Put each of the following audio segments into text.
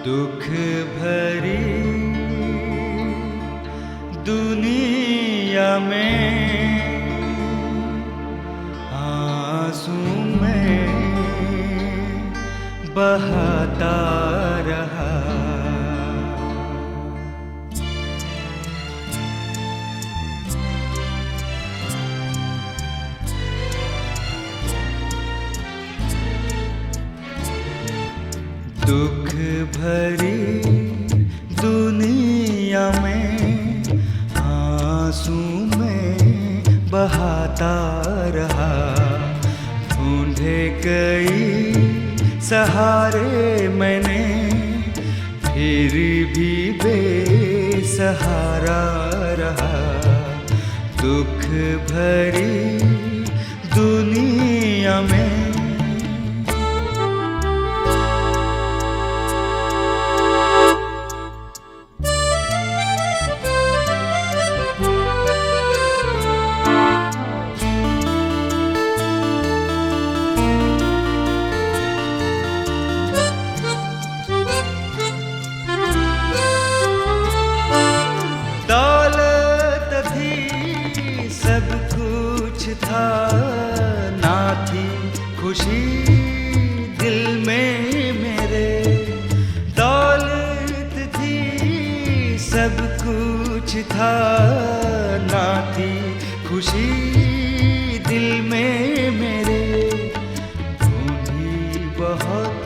दुख भरी दुनिया में आंसू में बहाता रहा। दुख भरी दुनिया में आंसू में बहाता रहा। ढूंढे कई सहारे मैंने, फिर भी बेसहारा रहा। दुख भरी दुनिया में सब कुछ था, ना थी खुशी दिल में मेरे। दौलत थी सब कुछ था, ना थी खुशी दिल में मेरे। ढूंढी बहुत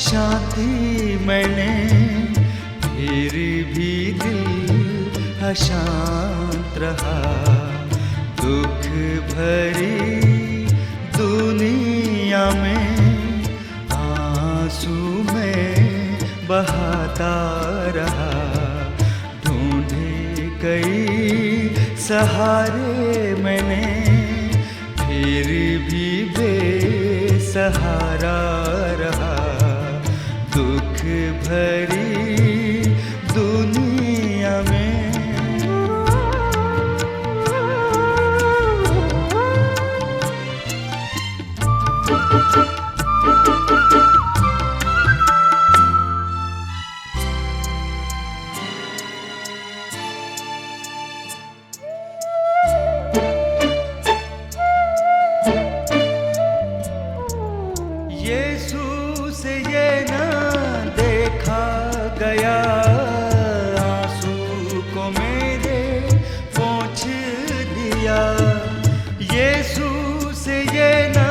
शांति मैंने, फिर भी दिल अशांत रहा। दुख भरी दुनिया में आंसू में बहाता रहा। ढूंढे कई सहारे मैंने, फिर भी बेसहारा रहा। दुख भरी दुनिया में यीशु से ये ना देखा गया, आंसू को मेरे पोंछ दिया। यीशु से ये ना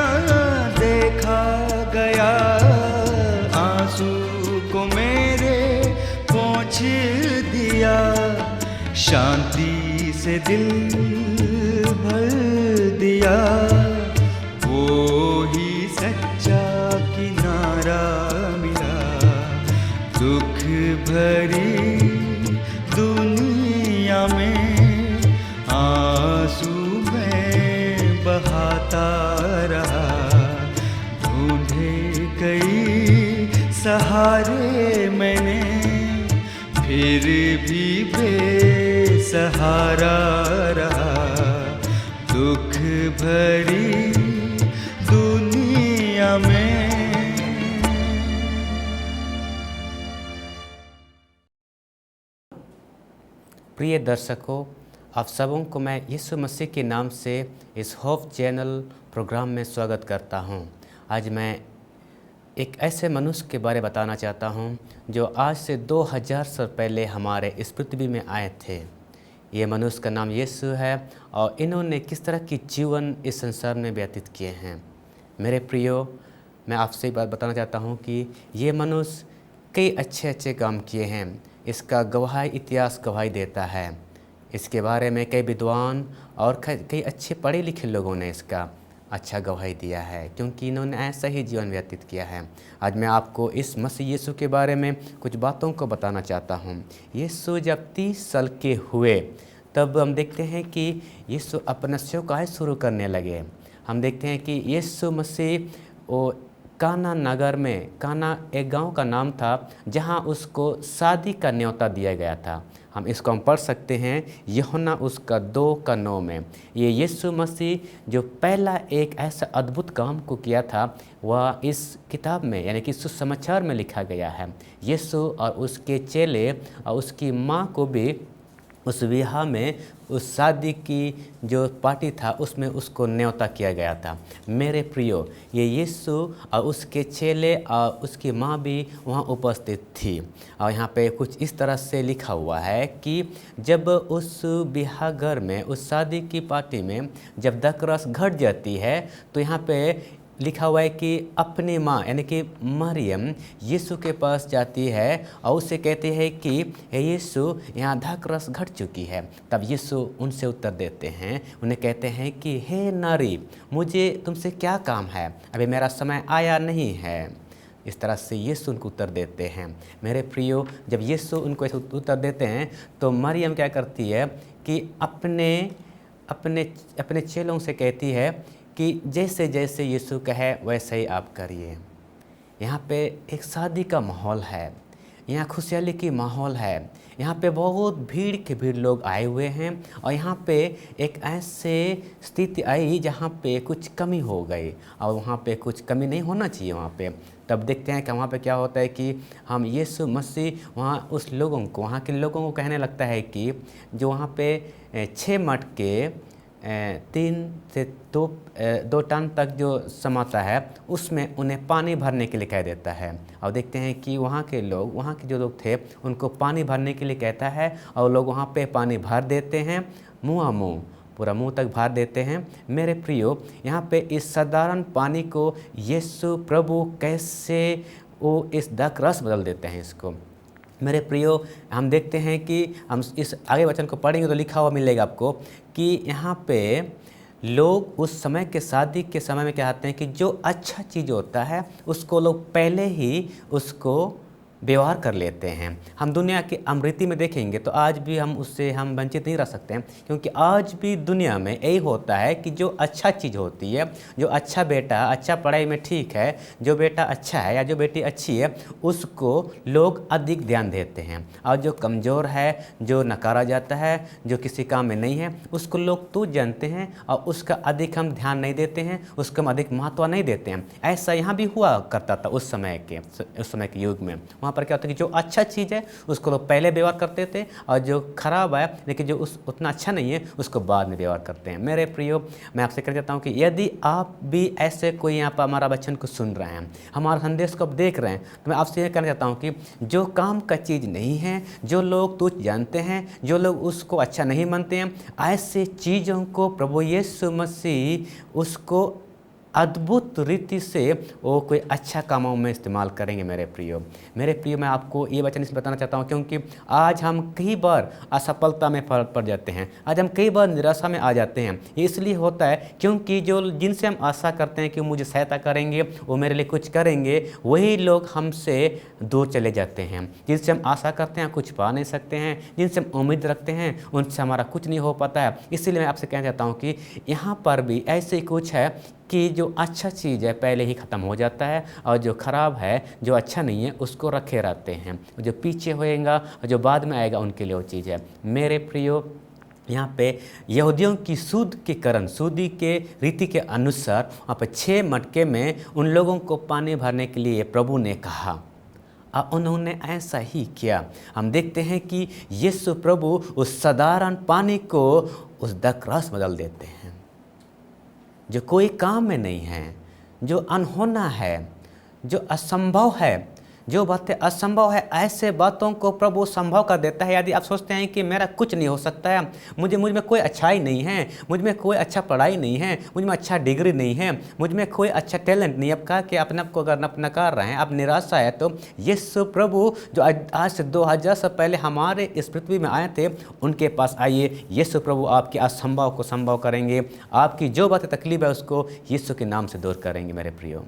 देखा गया, आंसू को मेरे पोंछ दिया। शांति से दिल भर दिया, वो ही सच्चा किनारा मिला। दुख भरी दुनिया में आंसू में बहाता रहा। ढूंढे कई सहारे मैंने, फिर भी बेसहारा रहा। दुख भरी दुनिया में प्रिय दर्शकों, आप सबों को मैं यीशु मसीह के नाम से इस होप चैनल प्रोग्राम में स्वागत करता हूं। आज मैं एक ऐसे मनुष्य के बारे में बताना चाहता हूं जो आज से 2000 साल पहले हमारे इस पृथ्वी में आए थे। ये मनुष्य का नाम यीशु है और इन्होंने किस तरह की जीवन इस संसार में व्यतीत किए हैं। मेरे प्रियो, मैं आपसे एक बात बताना चाहता हूं कि ये मनुष्य कई अच्छे काम किए हैं। इसका गवाही इतिहास गवाही देता है। इसके बारे में कई विद्वान और कई अच्छे पढ़े लिखे लोगों ने इसका अच्छा गवाही दिया है, क्योंकि इन्होंने ऐसा ही जीवन व्यतीत किया है। आज मैं आपको इस मसीह यीशु के बारे में कुछ बातों को बताना चाहता हूँ। यीशु जब 30 साल के हुए तब हम देखते हैं कि यीशु अपना सेवकाई शुरू करने लगे। हम देखते हैं कि यीशु मसीह वो काना नगर में, काना एक गांव का नाम था जहां उसको शादी का न्योता दिया गया था। इसको हम पढ़ सकते हैं यूहन्ना उसका 2:9 में। ये यीशु मसीह जो पहला एक ऐसा अद्भुत काम को किया था वह इस किताब में यानी कि सुसमाचार में लिखा गया है। यीशु और उसके चेले और उसकी माँ को भी उस विवाह में, उस शादी की जो पार्टी था उसमें उसको न्योता किया गया था। मेरे प्रियो, ये यीशु और उसके चेले और उसकी माँ भी वहाँ उपस्थित थी। और यहाँ पे कुछ इस तरह से लिखा हुआ है कि जब उस विवाह घर में, उस शादी की पार्टी में जब दकरस घट जाती है तो यहाँ पे लिखा हुआ है कि अपनी माँ यानी कि मरियम यीशु के पास जाती है और उससे कहती है कि हे यीशु, यहाँ दकरस घट चुकी है। तब यीशु उनसे उत्तर देते हैं, उन्हें कहते हैं कि हे नारी, मुझे तुमसे क्या काम है, अभी मेरा समय आया नहीं है। इस तरह से यीशु उनको उत्तर देते हैं। मेरे प्रियो, जब यीशु उनको ऐसे उत्तर देते हैं तो मरियम क्या करती है कि अपने चेलों से कहती है कि जैसे जैसे यीशु कहे वैसे ही आप करिए। यहाँ पे एक शादी का माहौल है, यहाँ खुशहाली की माहौल है, यहाँ पे बहुत भीड़ के भीड़ लोग आए हुए हैं और यहाँ पे एक ऐसे स्थिति आई जहाँ पे कुछ कमी हो गई और वहाँ पे कुछ कमी नहीं होना चाहिए वहाँ पे। तब देखते हैं कि वहाँ पे क्या होता है कि हम यीशु मसीह वहाँ उस लोगों को, वहाँ के लोगों को कहने लगता है कि जो वहाँ पे 6 मटके 3 से 2 टन तक जो समाता है उसमें उन्हें पानी भरने के लिए कह देता है। और देखते हैं कि वहाँ के जो लोग थे उनको पानी भरने के लिए कहता है और लोग वहाँ पे पानी भर देते हैं, मुँह पूरा मुंह तक भर देते हैं। मेरे प्रियो, यहाँ पे इस साधारण पानी को यीशु प्रभु कैसे वो इस दकरस बदल देते हैं इसको। मेरे प्रियो, हम देखते हैं कि हम इस आगे वचन को पढ़ेंगे तो लिखा हुआ मिलेगा आपको कि यहाँ पे लोग उस समय के शादी के समय में क्या कहते हैं कि जो अच्छा चीज़ होता है उसको लोग पहले ही उसको व्यवहार कर लेते हैं। हम दुनिया की अमृति में देखेंगे तो आज भी हम उससे वंचित नहीं रह सकते हैं, क्योंकि आज भी दुनिया में यही होता है कि जो अच्छा चीज़ होती है, जो अच्छा बेटा अच्छा पढ़ाई में ठीक है, जो बेटा अच्छा है या जो बेटी अच्छी है उसको लोग अधिक ध्यान देते हैं, और जो कमज़ोर है, जो नकारा जाता है, जो किसी काम में नहीं है उसको लोग तुच्छ जानते हैं और उसका अधिक हम ध्यान नहीं देते हैं, उसको हम अधिक महत्व नहीं देते हैं। ऐसा यहाँ भी हुआ करता था उस समय के युग में। वहाँ पर क्या होता है कि जो अच्छा चीज़ है उसको लोग पहले व्यवहार करते थे और जो खराब है लेकिन जो उतना अच्छा नहीं है उसको बाद में व्यवहार करते हैं। मेरे प्रियो, मैं आपसे कहना चाहता हूँ कि यदि आप भी ऐसे कोई यहाँ पर हमारा वचन को सुन रहे हैं, हमारे संदेश को आप देख रहे हैं, तो मैं आपसे ये कहना चाहता हूँ कि जो काम का चीज़ नहीं है, जो लोग तुच्छ जानते हैं, जो लोग उसको अच्छा नहीं मानते हैं, ऐसे चीज़ों को प्रभु यीशु मसीह उसको अद्भुत रीति से वो कोई अच्छा कामों में इस्तेमाल करेंगे। मेरे प्रियो, मैं आपको ये वचन इसलिए बताना चाहता हूँ क्योंकि आज हम कई बार असफलता में पड़ जाते हैं, आज हम कई बार निराशा में आ जाते हैं। ये इसलिए होता है क्योंकि जिनसे हम आशा करते हैं कि मुझे सहायता करेंगे, वो मेरे लिए कुछ करेंगे, वही लोग हमसे दूर चले जाते हैं। जिनसे हम आशा करते हैं कुछ पा नहीं सकते हैं, जिनसे हम उम्मीद रखते हैं उनसे हमारा कुछ नहीं हो पाता है। इसीलिए मैं आपसे कहना चाहता हूँ कि यहाँ पर भी ऐसे कुछ है कि जो अच्छा चीज़ है पहले ही ख़त्म हो जाता है और जो ख़राब है, जो अच्छा नहीं है, उसको रखे रहते हैं। जो पीछे होएगा और जो बाद में आएगा उनके लिए वो चीज़ है। मेरे प्रियो, यहाँ पे यहूदियों की सूदी के रीति के अनुसार वहाँ पे 6 मटके में उन लोगों को पानी भरने के लिए प्रभु ने कहा और उन्होंने ऐसा ही किया। हम देखते हैं कि यीशु प्रभु उस साधारण पानी को उस दकरस बदल देते हैं। जो कोई काम में नहीं है, जो अनहोना है, जो असंभव है, जो बातें असंभव है, ऐसे बातों को प्रभु संभव कर देता है। यदि आप सोचते हैं कि मेरा कुछ नहीं हो सकता है, मुझ में कोई अच्छाई नहीं है, मुझ में कोई अच्छा पढ़ाई नहीं है, मुझ में अच्छा डिग्री नहीं है, मुझ में कोई अच्छा टैलेंट नहीं, अब कहा कि अपने आप को अगर नकार रहे हैं, अब निराशा है, तो यीशु प्रभु जो आज से 2000 साल पहले हमारे इस पृथ्वी में आए थे, उनके पास आइए। यीशु प्रभु आपके असंभव को संभव करेंगे, आपकी जो बातें तकलीफ है उसको यीशु के नाम से दूर करेंगे। मेरे प्रियो,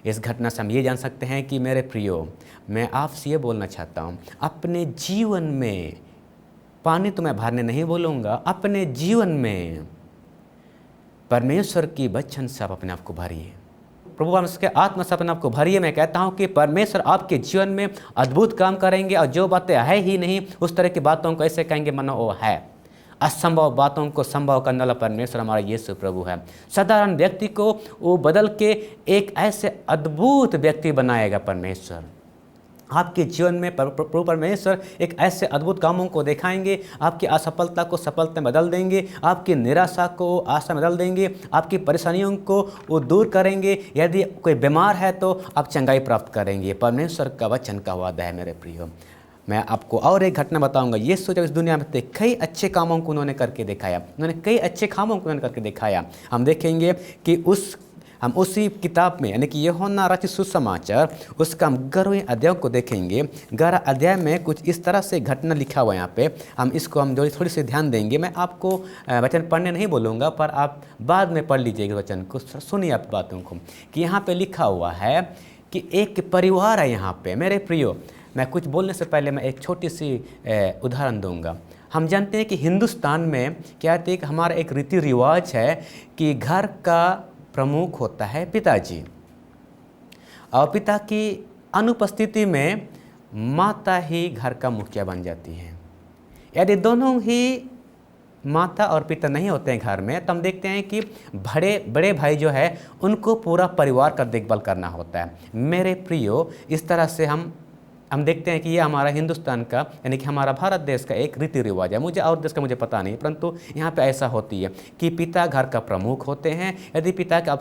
इस घटना से हम ये जान सकते हैं कि मेरे प्रियो, मैं आपसे ये बोलना चाहता हूँ, अपने जीवन में पानी तो मैं भरने नहीं बोलूँगा, अपने जीवन में परमेश्वर की वचन से आप अपने आप को भरिए। प्रभु उसके आत्मा से अपने आप को भरिए। मैं कहता हूँ कि परमेश्वर आपके जीवन में अद्भुत काम करेंगे, और जो बातें है ही नहीं उस तरह की बातों को ऐसे कहेंगे मानो वो है। असंभव बातों को संभव करने वाला परमेश्वर हमारा यीशु प्रभु है। साधारण व्यक्ति को वो बदल के एक ऐसे अद्भुत व्यक्ति बनाएगा परमेश्वर। आपके जीवन में प्रभु परमेश्वर एक ऐसे अद्भुत कामों को दिखाएंगे, आपकी असफलता को सफलता में बदल देंगे, आपकी निराशा को आशा में बदल देंगे, आपकी परेशानियों को वो दूर करेंगे। यदि कोई बीमार है तो आप चंगाई प्राप्त करेंगे। परमेश्वर का वचन का वादा है मेरे प्रियो। मैं आपको और एक घटना बताऊंगा। यीशु जब इस दुनिया में थे कई अच्छे कामों को उन्होंने करके दिखाया, उन्होंने कई अच्छे कामों को उन्होंने करके दिखाया। हम देखेंगे कि हम उसी किताब में यानी कि यूहन्ना रचित सुसमाचार उसका हम 11वें अध्याय को देखेंगे। 11 अध्याय में कुछ इस तरह से घटना लिखा हुआ है। यहाँ पे हम थोड़ी सी ध्यान देंगे। मैं आपको वचन पढ़ने नहीं बोलूँगा, पर आप बाद में पढ़ लीजिएगा वचन को, सुनिए आप बातों को। कि यहाँ पे लिखा हुआ है कि एक परिवार है यहाँ पे। मेरे प्रियो, मैं कुछ बोलने से पहले मैं एक छोटी सी उदाहरण दूंगा। हम जानते हैं कि हिंदुस्तान में क्या है कि हमारा एक रीति रिवाज है कि घर का प्रमुख होता है पिताजी, और पिता की अनुपस्थिति में माता ही घर का मुखिया बन जाती है। यदि दोनों ही माता और पिता नहीं होते हैं घर में, तो हम देखते हैं कि बड़े भाई जो है उनको पूरा परिवार का देखभाल करना होता है। मेरे प्रियो, इस तरह से हम देखते हैं कि ये हमारा हिंदुस्तान का यानी कि हमारा भारत देश का एक रीति रिवाज है। मुझे और देश का मुझे पता नहीं, परंतु यहाँ पे ऐसा होती है कि पिता घर का प्रमुख होते हैं। यदि पिता की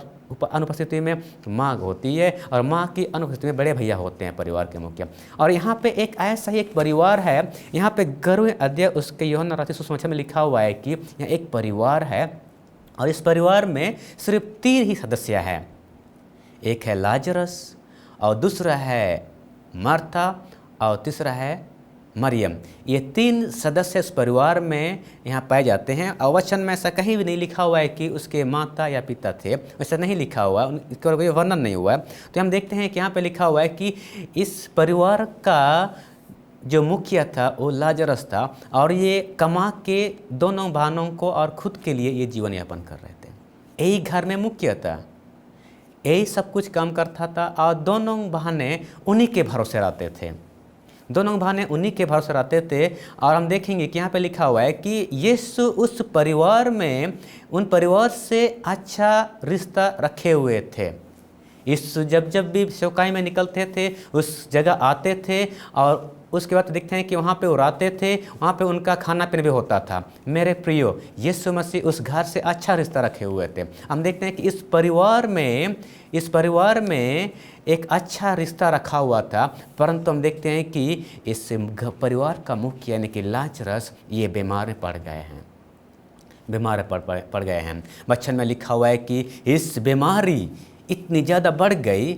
अनुपस्थिति में माँ होती है, और माँ की अनुपस्थिति में बड़े भैया होते हैं परिवार के मुखिया। और यहाँ पे एक ऐसा ही एक परिवार है। यहाँ पे 11वें अध्याय उसके यूहन्ना रचित सुसमाचार में लिखा हुआ है कि यहाँ एक परिवार है, और इस परिवार में सिर्फ 3 ही सदस्य हैं। एक है लाजरस, और दूसरा है मार्था, और तीसरा है मरियम। ये 3 सदस्य इस परिवार में यहाँ पाए जाते हैं। और वचन में ऐसा कहीं भी नहीं लिखा हुआ है कि उसके माता या पिता थे, वैसा नहीं लिखा हुआ, इसका कोई वर्णन नहीं हुआ है। तो हम देखते हैं कि यहाँ पे लिखा हुआ है कि इस परिवार का जो मुखिया था वो लाजरस था, और ये कमा के दोनों बहनों को और खुद के लिए ये जीवन यापन कर रहे थे। यही घर में मुखिया था, यही सब कुछ काम करता था, और दोनों बहनें उन्हीं के भरोसे रहते थे। दोनों बहनें उन्हीं के भरोसे रहते थे। और हम देखेंगे कि यहाँ पे लिखा हुआ है कि यीशु उस परिवार में उन परिवार से अच्छा रिश्ता रखे हुए थे। यीशु जब भी सेवकाई में निकलते थे उस जगह आते थे, और उसके बाद देखते हैं कि वहाँ पे वो रहते थे, वहाँ पे उनका खाना पीना भी होता था। मेरे प्रियो, यीशु मसीह उस घर से अच्छा रिश्ता रखे हुए थे। हम देखते हैं कि इस परिवार में एक अच्छा रिश्ता रखा हुआ था, परंतु हम देखते हैं कि इस परिवार का मुखिया यानी कि लाजरस ये बीमार पड़ गए हैं। वचन में लिखा हुआ है कि इस बीमारी इतनी ज़्यादा बढ़ गई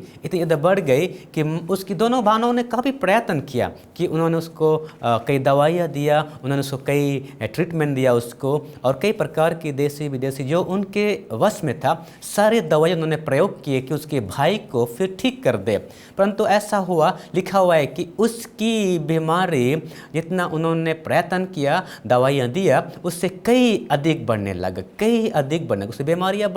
कि उसकी दोनों बहनों ने काफ़ी प्रयत्न किया कि उन्होंने उसको कई दवाइयाँ दिया, उन्होंने उसको कई ट्रीटमेंट दिया उसको, और कई प्रकार की देसी विदेशी जो उनके वश में था सारे दवाइयाँ उन्होंने प्रयोग किए कि उसके भाई को फिर ठीक कर दे। परंतु ऐसा हुआ, लिखा हुआ है कि उसकी बीमारी जितना उन्होंने प्रयत्न किया, दवाइयाँ दिया, उससे कई अधिक बढ़ने लगा। उससे बीमारियाँ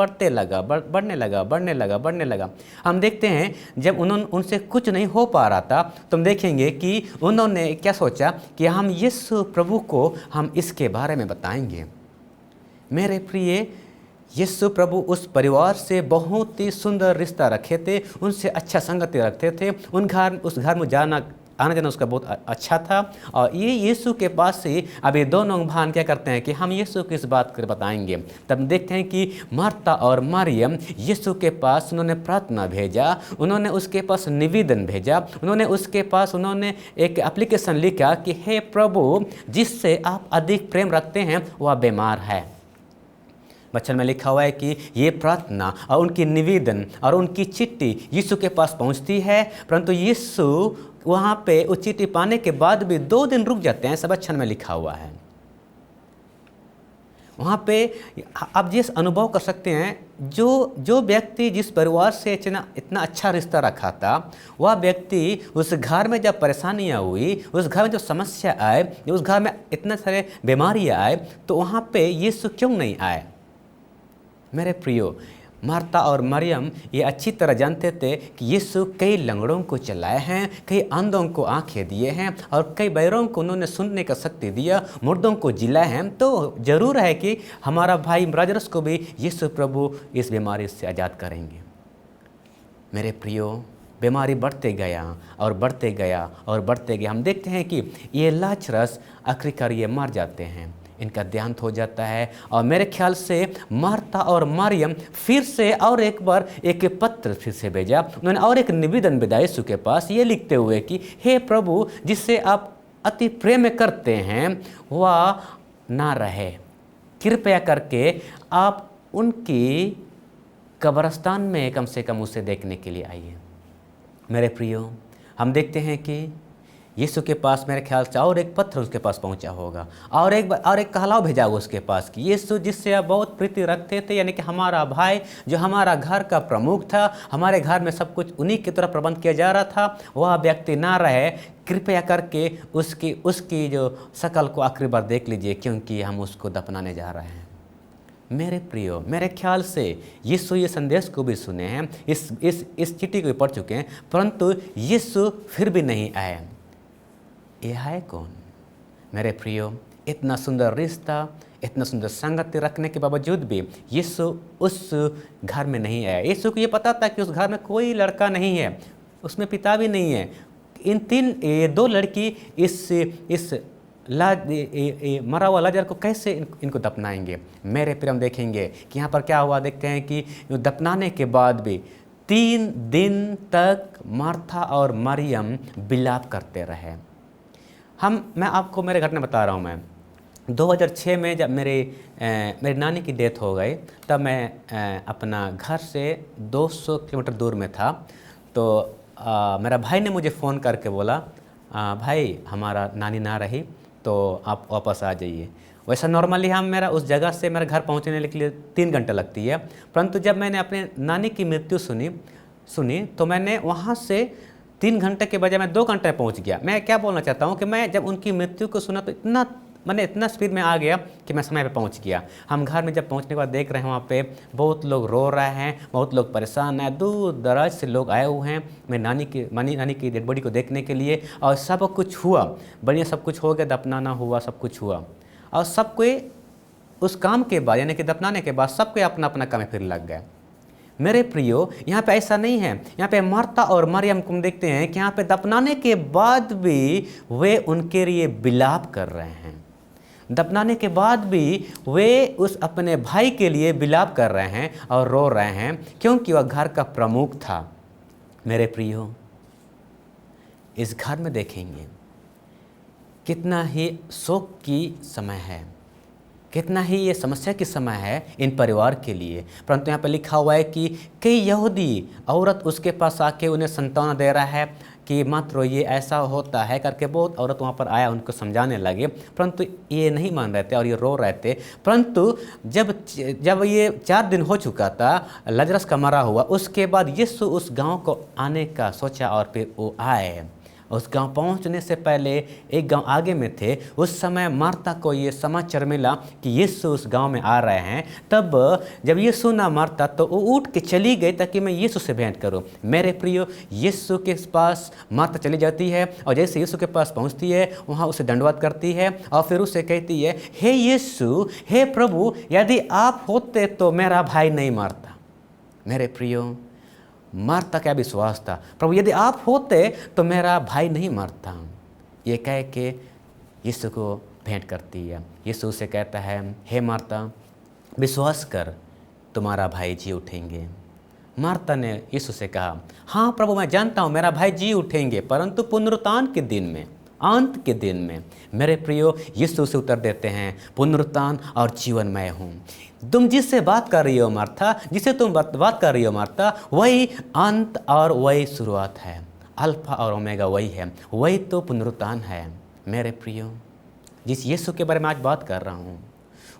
बढ़ने लगा। हम देखते हैं जब उनसे कुछ नहीं हो पा रहा था, तो हम देखेंगे कि उन्होंने क्या सोचा कि हम यीशु प्रभु को हम इसके बारे में बताएंगे। मेरे प्रिय, यीशु प्रभु उस परिवार से बहुत ही सुंदर रिश्ता रखे थे, उनसे अच्छा संगति रखते थे। उस घर में आना जाना उसका बहुत अच्छा था। और ये यीशु के पास से अब ये दोनों बहन क्या करते हैं कि हम यीशु को इस बात कर बताएंगे। तब देखते हैं कि मार्था और मरियम यीशु के पास उन्होंने प्रार्थना भेजा, उन्होंने उसके पास निवेदन भेजा, उन्होंने एक एप्लीकेशन लिखा कि हे प्रभु, जिससे आप अधिक प्रेम रखते हैं वह बीमार है। वचन में लिखा हुआ है कि ये प्रार्थना और उनकी निवेदन और उनकी चिट्ठी यीशु के पास पहुंचती है, परंतु यीशु वहाँ पे उस चिट्ठी पाने के बाद भी 2 दिन रुक जाते हैं। सब वचन में लिखा हुआ है। वहाँ पे आप जिस अनुभव कर सकते हैं, जो व्यक्ति जिस परिवार से इतना अच्छा रिश्ता रखा था, वह व्यक्ति उस घर में जब परेशानियाँ हुई, उस घर में जो समस्या आए, उस घर में इतने सारे बीमारियाँ आए, तो वहाँ पे यीशु क्यों नहीं आए? मेरे प्रियो, मार्था और मरियम ये अच्छी तरह जानते थे कि यीशु कई लंगड़ों को चलाए हैं, कई अंधों को आंखें दिए हैं और कई बहरों को उन्होंने सुनने का शक्ति दिया, मुर्दों को जिलाए हैं। तो ज़रूर है कि हमारा भाई लाजरस को भी यीशु प्रभु इस बीमारी से आज़ाद करेंगे। मेरे प्रियो, बीमारी बढ़ते गया और बढ़ते गया और बढ़ते गया। हम देखते हैं कि ये लाजरस आखिरकार ये मर जाते हैं, इनका देहांत हो जाता है। और मेरे ख्याल से मार्था और मरियम फिर से और एक बार एक पत्र फिर से भेजा। उन्होंने और एक निवेदन भेजा यीशु के पास, ये लिखते हुए कि हे प्रभु, जिससे आप अति प्रेम करते हैं वह ना रहे, कृपया करके आप उनकी कब्रिस्तान में कम से कम उसे देखने के लिए आइए। मेरे प्रियो, हम देखते हैं कि यीशु के पास मेरे ख्याल से और एक पत्र उसके पास पहुंचा होगा और एक कहलाव भेजा होगा उसके पास कि यीशु जिससे आप बहुत प्रीति रखते थे, यानी कि हमारा भाई जो हमारा घर का प्रमुख था, हमारे घर में सब कुछ उन्हीं की तरह प्रबंध किया जा रहा था, वह व्यक्ति ना रहे, कृपया करके उसकी जो शकल को आखिरी बार देख लीजिए, क्योंकि हम उसको दफनाने जा रहे हैं। मेरे प्रियो, मेरे ख्याल से यीशु ये संदेश को भी सुने हैं, इस चिट्ठी को भी पढ़ चुके हैं, परंतु यीशु फिर भी नहीं आए। ये है कौन? मेरे प्रियो, इतना सुंदर रिश्ता, इतना सुंदर संगति रखने के बावजूद भी यीशु उस घर में नहीं आया। यीशु को ये पता था कि उस घर में कोई लड़का नहीं है, उसमें पिता भी नहीं है। ये दो लड़की इस मरा हुआ लाजर को कैसे इनको दफनाएंगे? मेरे प्रिय, हम देखेंगे कि यहाँ पर क्या हुआ। देखते हैं कि दफनाने के बाद भी 3 दिन तक मार्था और मरियम विलाप करते रहे। मैं आपको मेरे घटना बता रहा हूँ। मैं 2006 में जब मेरी नानी की डेथ हो गई, तब मैं अपना घर से 200 किलोमीटर दूर में था। तो मेरा भाई ने मुझे फ़ोन करके बोला, भाई हमारा नानी ना रही तो आप वापस आ जाइए। वैसा नॉर्मली मेरा उस जगह से मेरे घर पहुंचने के लिए 3 घंटे लगती है, परंतु जब मैंने अपने नानी की मृत्यु सुनी तो मैंने वहाँ से 3 घंटे के बजाय मैं 2 घंटे पहुँच गया। मैं क्या बोलना चाहता हूँ कि मैं जब उनकी मृत्यु को सुना तो इतना स्पीड में आ गया कि मैं समय पे पहुंच गया। हम घर में जब पहुंचने के बाद देख रहे हैं वहाँ पे बहुत लोग रो रहे हैं, बहुत लोग परेशान हैं, दूर दराज से लोग आए हुए हैं मेरी नानी की डेड बॉडी को देखने के लिए। और सब कुछ हुआ, बढ़िया सब कुछ हो गया, दफनाना हुआ, सब कुछ हुआ। और सबको उस काम के बाद, यानी कि दफनाने के बाद, सबको अपना अपना काम फिर लग गया। मेरे प्रियो, यहाँ पे ऐसा नहीं है। यहाँ पे मार्था और मरियम को हम देखते हैं कि यहाँ पे दफनाने के बाद भी वे उनके लिए विलाप कर रहे हैं। दफनाने के बाद भी वे उस अपने भाई के लिए विलाप कर रहे हैं और रो रहे हैं, क्योंकि वह घर का प्रमुख था। मेरे प्रियो, इस घर में देखेंगे कितना ही शोक की समय है, कितना ही ये समस्या की समय है इन परिवार के लिए। परंतु यहाँ पर लिखा हुआ है कि कई यहूदी औरत उसके पास आके उन्हें सांत्वना दे रहा है कि मात्र ये ऐसा होता है करके। बहुत औरत वहाँ पर आया, उनको समझाने लगे, परंतु ये नहीं मान रहे थे और ये रो रहे थे। परंतु जब ये 4 दिन हो चुका था लाजरस का मरा हुआ, उसके बाद यीशु उस गांव को आने का सोचा और फिर वो आए। उस गांव पहुंचने से पहले एक गांव आगे में थे। उस समय मार्था को ये समाचार मिला कि यीशु उस गांव में आ रहे हैं। तब जब यीशु ना मार्था तो वो उठ के चली गई ताकि मैं यीशु से भेंट करूं। मेरे प्रियो, यीशु के पास मार्था चली जाती है और जैसे यीशु के पास पहुंचती है वहाँ उसे दंडवत करती है और फिर उसे कहती है, हे यीशु, हे प्रभु, यदि आप होते तो मेरा भाई नहीं मरता। मेरे प्रियो, मार्था क्या विश्वास था, प्रभु यदि आप होते तो मेरा भाई नहीं मरता। ये कह के यीशु को भेंट करती है। यीशु से कहता है, हे मार्था, विश्वास कर, तुम्हारा भाई जी उठेंगे। मार्था ने यीशु से कहा, हाँ प्रभु, मैं जानता हूँ मेरा भाई जी उठेंगे, परंतु पुनरुत्थान के दिन में, अंत के दिन में। मेरे प्रियो, यीशु से उत्तर देते हैं, पुनरुत्थान और जीवन मैं हूँ। तुम जिससे बात कर रही हो मार्था, जिसे तुम बात कर रही हो मार्था, वही अंत और वही शुरुआत है। अल्फा और ओमेगा वही है, वही तो पुनरुत्थान है। मेरे प्रियो, जिस यीशु के बारे में आज बात कर रहा हूँ,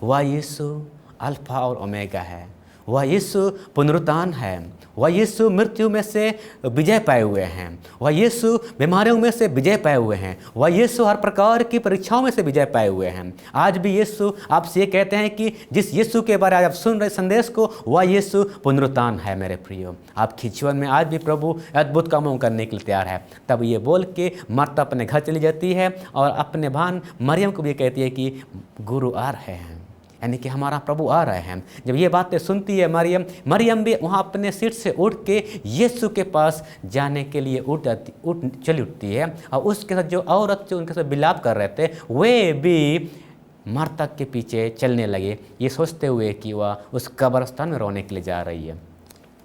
वह यीशु अल्फा और ओमेगा है, वह यीशु पुनरुत्थान है, वह यीशु मृत्यु में से विजय पाए हुए हैं, वह यीशु बीमारियों में से विजय पाए हुए हैं, वह यीशु हर प्रकार की परीक्षाओं में से विजय पाए हुए हैं। आज भी यीशु आपसे ये कहते हैं कि जिस यीशु के बारे में आप सुन रहे संदेश को, वह यीशु पुनरुत्थान है मेरे प्रियो। आपके जीवन में आज भी प्रभु अद्भुत कामों करने के लिए तैयार है। तब ये बोल के मार्ता अपने घर चली जाती है और अपने बहन मरियम को भी कहती है कि गुरु आ रहे हैं, यानी कि हमारा प्रभु आ रहे हैं। जब ये बातें सुनती है मरियम भी वहाँ अपने सीट से उठ के यीशु के पास जाने के लिए चली उठती है। और उसके साथ जो औरत जो उनके साथ विलाप कर रहे थे, वे भी मार्ता के पीछे चलने लगे, ये सोचते हुए कि वह उस कब्रिस्तान में रोने के लिए जा रही है।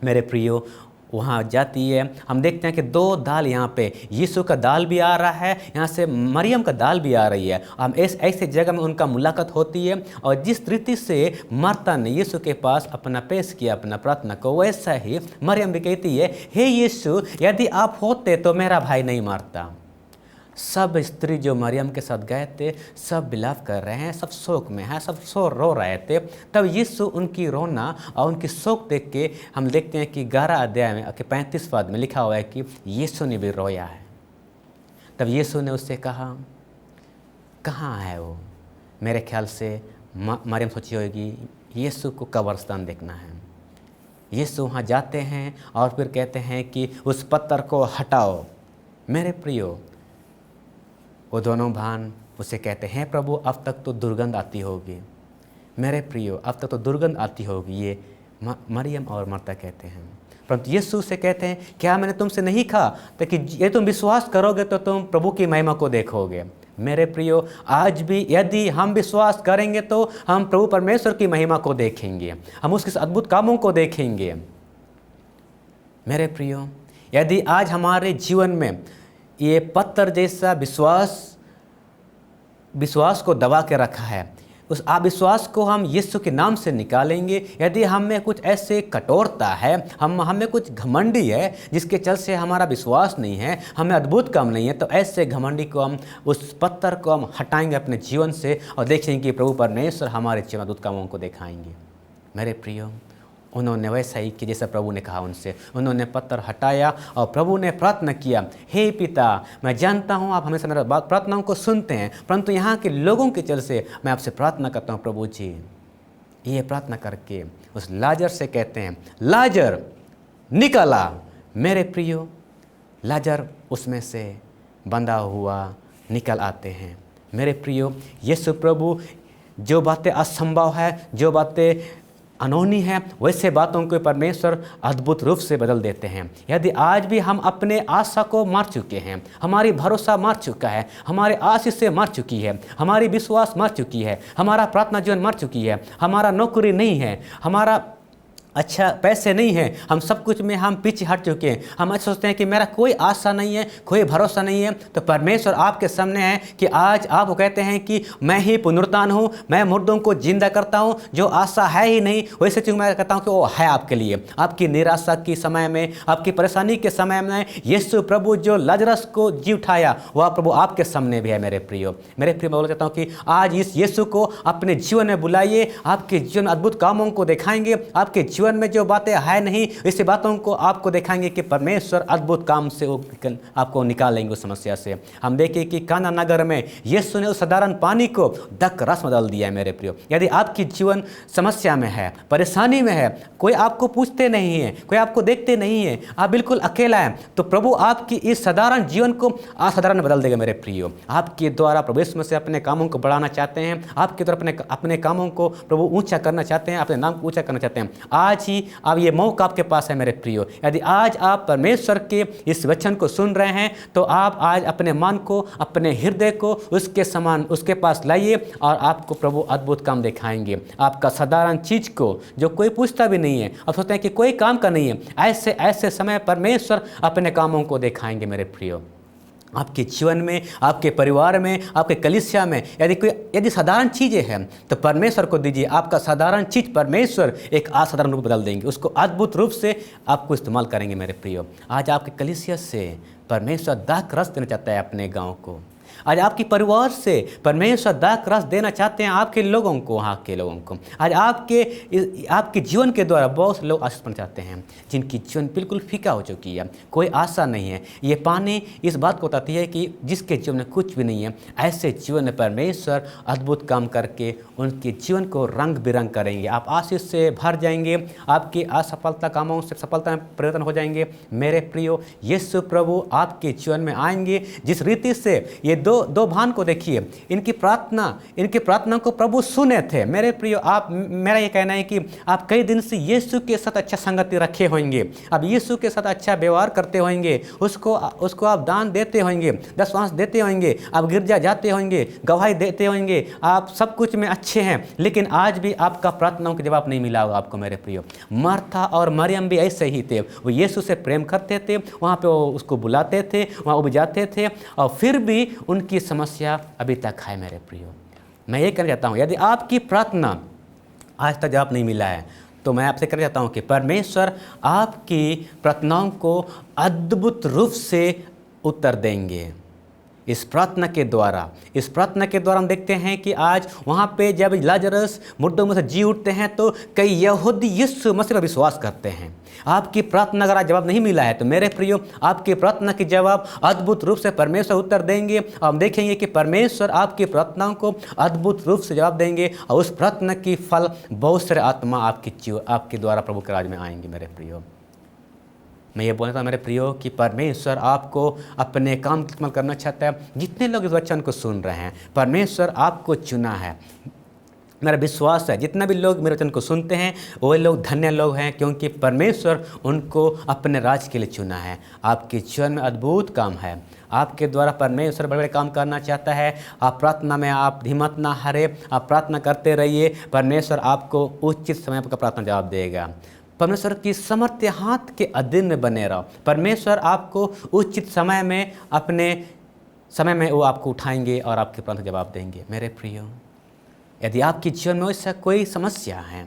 मेरे प्रियो, वहाँ जाती है, हम देखते हैं कि 2 दाल यहाँ पे यीशु का दाल भी आ रहा है, यहाँ से मरियम का दाल भी आ रही है। हम ऐसे जगह में उनका मुलाकात होती है और जिस रीति से मार्ता ने यीशु के पास अपना पेश किया अपना प्रार्थना को, वैसा ही मरियम भी कहती है, हे यीशु, यदि आप होते तो मेरा भाई नहीं मारता। सब स्त्री जो मरियम के साथ गए थे सब विलाप कर रहे हैं, सब शोक में हैं, सब रो रहे थे। तब यीशु उनकी रोना और उनकी शोक देख के हम देखते हैं कि 11 अध्याय में 35 पद में लिखा हुआ है कि यीशु ने भी रोया है। तब यीशु ने उससे कहा, कहाँ है वो? मेरे ख्याल से मरियम सोची होगी यीशु को कब्रिस्तान देखना है। यीशु वहाँ जाते हैं और फिर कहते हैं कि उस पत्थर को हटाओ। मेरे प्रियो, वो दोनों बहन उसे कहते हैं, प्रभु अब तक तो दुर्गंध आती होगी। मेरे प्रियो, अब तक तो दुर्गंध आती होगी, ये मरियम और मार्ता कहते हैं। परंतु यीशु से कहते हैं, क्या मैंने तुमसे नहीं कहा ताकि ये तुम विश्वास करोगे तो तुम प्रभु की महिमा को देखोगे। मेरे प्रियो, आज भी यदि हम विश्वास करेंगे तो हम प्रभु परमेश्वर की महिमा को देखेंगे, हम उसके अद्भुत कामों को देखेंगे। मेरे प्रियो, यदि आज हमारे जीवन में ये पत्थर जैसा विश्वास को दबा के रखा है, उस अविश्वास को हम यीशु के नाम से निकालेंगे। यदि हमें कुछ ऐसे कठोरता है, हमें कुछ घमंडी है जिसके चल से हमारा विश्वास नहीं है, हमें अद्भुत काम नहीं है, तो ऐसे घमंडी को हम, उस पत्थर को हम हटाएंगे अपने जीवन से और देखेंगे कि प्रभु परमेश्वर हमारे जीवन अद्भुत कामों को दिखाएंगे। मेरे प्रियो, उन्होंने वैसा ही कि जैसा प्रभु ने कहा उनसे, उन्होंने पत्थर हटाया और प्रभु ने प्रार्थना किया, हे पिता, मैं जानता हूँ आप हमेशा मेरा प्रार्थनाओं को सुनते हैं, परंतु यहाँ के लोगों के चल से मैं आपसे प्रार्थना करता हूँ प्रभु जी। ये प्रार्थना करके उस लाजर से कहते हैं, लाजर निकल आ। मेरे प्रियो, लाजर उसमें से बंधा हुआ निकल आते हैं। मेरे प्रियो, यीशु प्रभु जो बातें असंभव है, जो बातें अनोनी है, वैसे बातों को परमेश्वर अद्भुत रूप से बदल देते हैं। यदि आज भी हम अपने आशा को मार चुके हैं, हमारी भरोसा मार चुका है, हमारे आशीष से मार चुकी है, हमारी विश्वास मार चुकी है, हमारा प्रार्थना जीवन मार चुकी है, हमारा नौकरी नहीं है, हमारा अच्छा पैसे नहीं है, हम सब कुछ में हम पीछे हट चुके हैं, हम आज सोचते हैं कि मेरा कोई आशा नहीं है, कोई भरोसा नहीं है, तो परमेश्वर आपके सामने है कि आज आप कहते हैं कि मैं ही पुनरुत्थान हूँ, मैं मुर्दों को जिंदा करता हूँ। जो आशा है ही नहीं वैसे चीज़ मैं कहता हूँ कि वो है आपके लिए। आपकी निराशा के समय में, आपकी परेशानी के समय में यीशु प्रभु जो लाजरस को जी उठाया, वह प्रभु आपके सामने भी है। मेरे प्रियो, मैं बोलना चाहता हूँ कि आज इस यीशु को अपने जीवन में बुलाइए, आपके जीवन अद्भुत कामों को दिखाएंगे, आपके जीवन में जो बातें है नहीं इसी बातों को आपको दिखाएंगे कि परमेश्वर अद्भुत काम से आपको निकालेंगे उस समस्या से। हम देखें कि काना नगर में यीशु ने उस साधारण पानी को दक रस बदल दिया है। मेरे प्रियो, यदि आपकी जीवन समस्या में है, परेशानी में है, कोई आपको पूछते नहीं है, कोई आपको देखते नहीं है, आप बिल्कुल अकेला है, तो प्रभु आपकी इस साधारण जीवन को असाधारण बदल देगा। मेरे प्रियो, आपके द्वारा प्रभु यीशु मसीह अपने कामों को बढ़ाना चाहते हैं, आपके द्वारा अपने कामों को प्रभु ऊंचा करना चाहते हैं, अपने नाम को ऊंचा करना चाहते हैं। आज ही अब ये मौका आपके पास है। मेरे प्रियो, यदि आज आप परमेश्वर के इस वचन को सुन रहे हैं तो आप आज अपने मन को, अपने हृदय को उसके समान उसके पास लाइए और आपको प्रभु अद्भुत काम दिखाएंगे। आपका साधारण चीज को जो कोई पूछता भी नहीं है, आप सोचते हैं कि कोई काम का नहीं है, ऐसे समय परमेश्वर अपने कामों को दिखाएंगे। मेरे प्रियो, आपके जीवन में, आपके परिवार में, आपके कलीसिया में यदि साधारण चीज़ें हैं तो परमेश्वर को दीजिए। आपका साधारण चीज़ परमेश्वर एक असाधारण रूप बदल देंगे, उसको अद्भुत रूप से आपको इस्तेमाल करेंगे। मेरे प्रियो, आज आपके कलीसिया से परमेश्वर दाख रस देना चाहता है अपने गांव को। आज आपके परिवार से परमेश्वर दाख रस देना चाहते हैं आपके लोगों को, वहाँ के लोगों को। आज आपके जीवन के द्वारा बहुत से लोग आशीष पाना चाहते हैं जिनकी जीवन बिल्कुल फीका हो चुकी है, कोई आशा नहीं है। ये पानी इस बात को बताती है कि जिसके जीवन में कुछ भी नहीं है, ऐसे जीवन में परमेश्वर अद्भुत काम करके उनके जीवन को रंग बिरंग करेंगे। आप आशीष से भर जाएंगे, आपकी असफलता कामों से सफलता में परिवर्तन हो जाएंगे। मेरे प्रियो, यीशु प्रभु आपके जीवन में आएंगे। जिस रीति से ये दो भान को देखिए, इनकी प्रार्थना को प्रभु सुने थे। मेरे प्रियो, मेरा ये कहना है कि आप कई दिन से यीशु के साथ अच्छा संगति रखे होंगे, अब यीशु के साथ अच्छा व्यवहार करते होंगे, उसको आप दान देते होंगे, दशमांश देते होंगे, आप गिरजा जाते होंगे, गवाही देते होंगे, आप सब कुछ में अच्छे हैं, लेकिन आज भी आपका प्रार्थनाओं का जवाब नहीं मिला होगा आपको। मेरे प्रियो, मार्था और मरियम भी ऐसे ही थे। वो यीशु से प्रेम करते थे, वहाँ पे वो उसको बुलाते थे, वहाँ उब जाते थे, और फिर भी उनकी समस्या अभी तक है। मेरे प्रियो, मैं ये कहना चाहता हूँ, यदि आपकी प्रार्थना आज तक जवाब नहीं मिला है तो मैं आपसे कहना चाहता हूँ कि परमेश्वर आपकी प्रार्थनाओं को अद्भुत रूप से उत्तर देंगे। इस प्रार्थना के द्वारा हम देखते हैं कि आज वहाँ पे जब लाजरस मुर्दों में से जी उठते हैं तो कई यहूदी यीशु मसीह पर विश्वास करते हैं। आपकी प्रार्थना अगर आज जवाब नहीं मिला है तो मेरे प्रियो, आपकी प्रार्थना के जवाब अद्भुत रूप से परमेश्वर उत्तर देंगे। और हम देखेंगे कि परमेश्वर आपकी प्रार्थनाओं को अद्भुत रूप से जवाब देंगे, और उस प्रार्थना की फल बहुत सारे आत्मा आपके द्वारा प्रभु के राज में आएंगे। मेरे प्रियो, मैं ये बोलता हूँ मेरे प्रियो कि परमेश्वर आपको अपने काम की इस्तेमाल करना चाहता है। जितने लोग इस वचन को सुन रहे हैं, परमेश्वर आपको चुना है। मेरा विश्वास है जितना भी लोग मेरे वचन को सुनते हैं वो लोग धन्य लोग हैं, क्योंकि परमेश्वर उनको अपने राज के लिए चुना है। आपके जीवन में अद्भुत काम है, आपके द्वारा परमेश्वर बड़े बड़े काम करना चाहता है। आप प्रार्थना में आप हिम्मत ना हारे, आप प्रार्थना करते रहिए। परमेश्वर आपको उचित समय पर प्रार्थना जवाब देगा। परमेश्वर की समर्थ्य हाथ के अधीन में बने रहो। परमेश्वर आपको उचित समय में, अपने समय में वो आपको उठाएंगे और आपके प्रार्थना जवाब देंगे। मेरे प्रियो, यदि आपके जीवन में वैसा कोई समस्या है,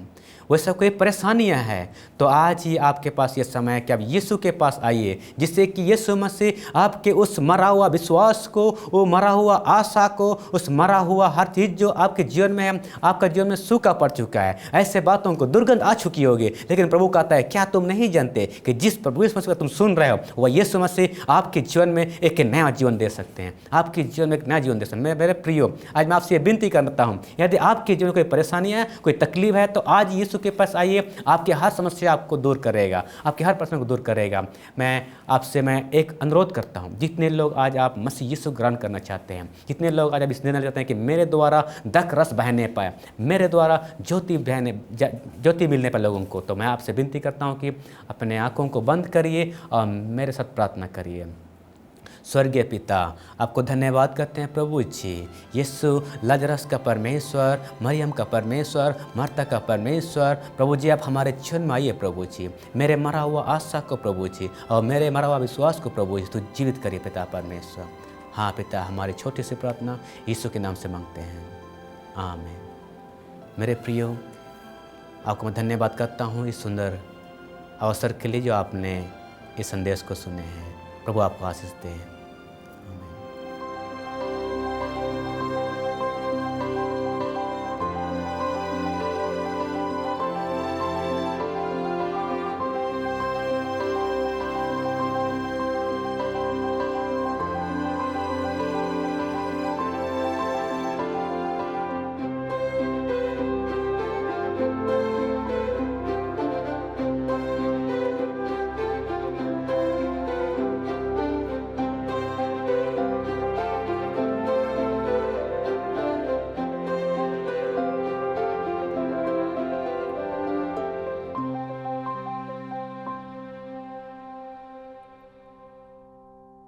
वैसा कोई परेशानियां हैं, तो आज ही आपके पास ये समय है कि आप यीशु के पास आइए, जिससे कि यीशु मसीह आपके उस मरा हुआ विश्वास को, वो मरा हुआ आशा को, उस मरा हुआ हर चीज़ जो आपके जीवन में है, आपका जीवन में सूखा पड़ चुका है, ऐसे बातों को दुर्गंध आ चुकी होगी, लेकिन प्रभु कहता है क्या तुम नहीं जानते कि जिस प्रभु यीशु मसीह को तुम सुन रहे हो वह यीशु मसीह आपके जीवन में एक नया जीवन दे सकते हैं, आपके जीवन में एक नया जीवन दे सकते हैं। मेरे प्रियो, आज मैं आपसे ये विनती करता हूँ, यदि आपके जीवन में कोई परेशानी है, कोई तकलीफ है, तो आज यीशु के पास आइए। आपकी हर समस्या आपको दूर करेगा, आपके हर प्रश्न को दूर करेगा। मैं एक अनुरोध करता हूं, जितने लोग आज आप मसीह यीशु ग्रहण करना चाहते हैं, जितने लोग आज आप इस निर्णय चाहते हैं कि मेरे द्वारा दक रस बहने पाए, मेरे द्वारा ज्योति मिलने पाए लोगों को, तो मैं आपसे विनती करता हूं कि अपने आंखों को बंद करिए और मेरे साथ प्रार्थना करिए। स्वर्गीय पिता, आपको धन्यवाद करते हैं प्रभु जी। यीशु लाजरस का परमेश्वर, मरियम का परमेश्वर, मार्था का परमेश्वर, प्रभु जी आप हमारे जीवन में आइए प्रभु जी। मेरे मरा हुआ आशा को प्रभु जी और मेरे मरा हुआ विश्वास को प्रभु जी तो जीवित करिए पिता परमेश्वर। हाँ पिता, हमारी छोटी सी प्रार्थना यीशु के नाम से मांगते हैं, आमीन। मेरे प्रियो, आपको मैं धन्यवाद करता हूँ इस सुंदर अवसर के लिए जो आपने इस संदेश को सुने हैं। प्रभु आपको आशीष दे।